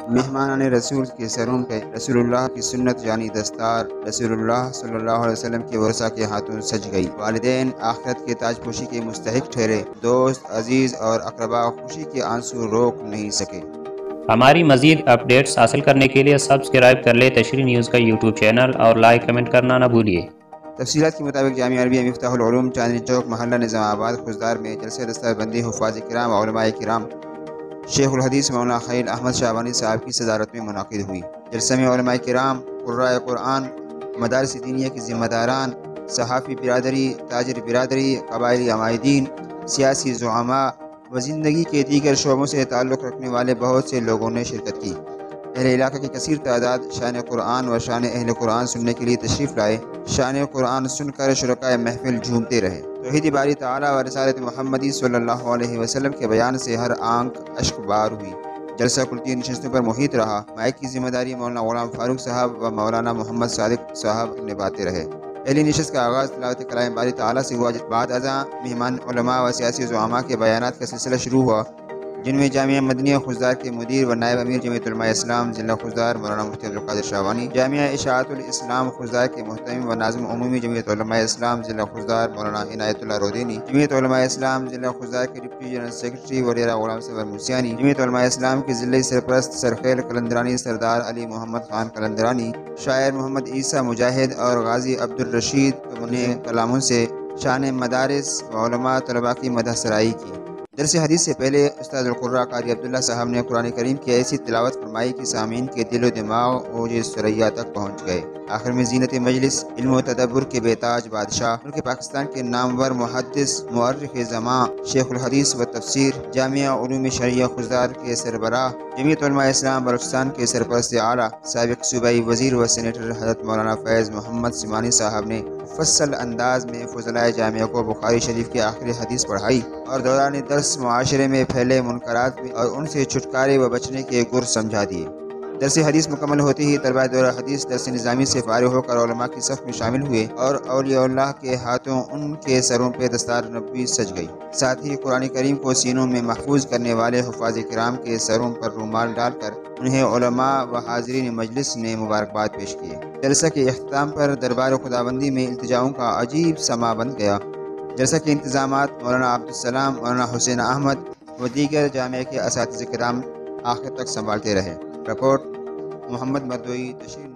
مہمانان رسول کے سروں پہ رسول اللہ کی سنت یعنی دستار رسول اللہ صلی اللہ علیہ وسلم کے ورثہ کے ہاتھوں سج گئی۔ والدین آخرت کے تاج پوشی کے مستحق ٹھہرے، دوست عزیز اور اقربا خوشی کے آنسو روک نہیں سکے۔ ہماری مزید اپڈیٹس حاصل کرنے کے لیے سبسکرائب کر لیں تشریح نیوز کا یوٹیوب چینل اور لائک کمنٹ کرنا نہ بھولیے۔ تفصیلات کے مطابق جامعہ عربیہ مفتاح العلوم چاندنی چوک محلہ نظام آباد خضدار میں جلسہ دستار بندی حفاظ کرام اور علماء کرام شیخ الحدیث مولانا خلیل احمد شعبانی صاحب کی صدارت میں منعقد ہوئی۔ جلسہ میں علماء کرام، قراء قرآن، مدارس دینیہ کے ذمہ داران، صحافی برادری، تاجر برادری، قبائلی عمائدین، سیاسی زعماء و زندگی کے دیگر شعبوں سے تعلق رکھنے والے بہت سے لوگوں نے شرکت کی۔ اہل علاقہ کی کثیر تعداد شان قرآن و شان اہل قرآن سننے کے لیے تشریف لائے۔ شان قرآن سن کر شرکائے محفل جھومتے رہے۔ توحید باری تعالیٰ و رسالت محمدی صلی اللہ علیہ وسلم کے بیان سے ہر آنکھ اشک بار ہوئی۔ جلسہ کل 3 نشستوں پر محیط رہا۔ مائک کی ذمہ داری مولانا غلام فاروق صاحب و مولانا محمد صادق صاحب نبھاتے رہے۔ پہلی نشست کا آغاز تلاوت کلام باری تعالیٰ سے ہوا، بعد ازاں مہمان علماء و سیاسی زعماء کے بیانات کا سلسلہ شروع ہوا، جن میں جامعہ مدنیہ خضدار کے مدیر و نائب امیر جمعیت علماء اسلام ضلع خضدار مولانا مفتی عبدالقادر شعبانی، جامعہ اشاعت الاسلام خضدار کے محتمم و ناظم عمومی جمعیت علماء اسلام ضلع خضدار مولانا عنایت اللہ رودینی، جمعیت علماء اسلام ضلع خضدار کے ڈپٹی جنرل سیکرٹری ولیرہ غلام صفر موسیانی، جمعیت علماء اسلام کے ضلعی سرپرست سرخیل قلندرانی سردار علی محمد خان قلندرانی، شاعر محمد عیسیٰ مجاہد اور غازی عبدالرشید نے کلاموں سے شان مدارس و علماء طلباء کی مدح سرائی کی۔ درس حدیث سے پہلے استاد القراء قاری عبداللہ صاحب نے قرآن کریم کی ایسی تلاوت فرمائی کہ سامعین کے دل و دماغ اوج ثریا تک پہنچ گئے۔ آخر میں زینت مجلس علم و تدبر کے بےتاج بادشاہ، ملک پاکستان کے نامور محدث مورخ زماں شیخ الحدیث و تفسیر، جامعہ علوم شرعیہ خضدار کے سربراہ، جمعیت علماء اسلام بلوچستان کے سرپرست اعلیٰ، سابق صوبائی وزیر و سینیٹر حضرت مولانا فیض محمد سمانی صاحب نے مفصل انداز میں فضلائے جامعہ کو بخاری شریف کی آخری حدیث پڑھائی اور دوران درس معاشرے میں پھیلے منکرات اور ان سے چھٹکارے و بچنے کے گر سمجھا دیے۔ درس حدیث مکمل ہوتے ہی طلباء دورہ حدیث درس نظامی سے فارغ ہو کر علماء کی صف میں شامل ہوئے اور اولیاء اللہ کے ہاتھوں ان کے سروں پہ دستار نبوی سج گئی۔ ساتھ ہی قرآن کریم کو سینوں میں محفوظ کرنے والے حفاظ کرام کے سروں پر رومال ڈال کر انہیں علماء و حاضرین مجلس نے مبارکباد پیش کیے۔ جلسہ کے اختتام پر دربار خداوندی میں التجاؤں کا عجیب سما بن گیا۔ جلسہ کے انتظامات مولانا عبدالسلام، مولانا حسین احمد و دیگر جامعہ کے اساتذہ کرام آخر تک سنبھالتے رہے۔ رپورٹ محمد مردوئی، تشریح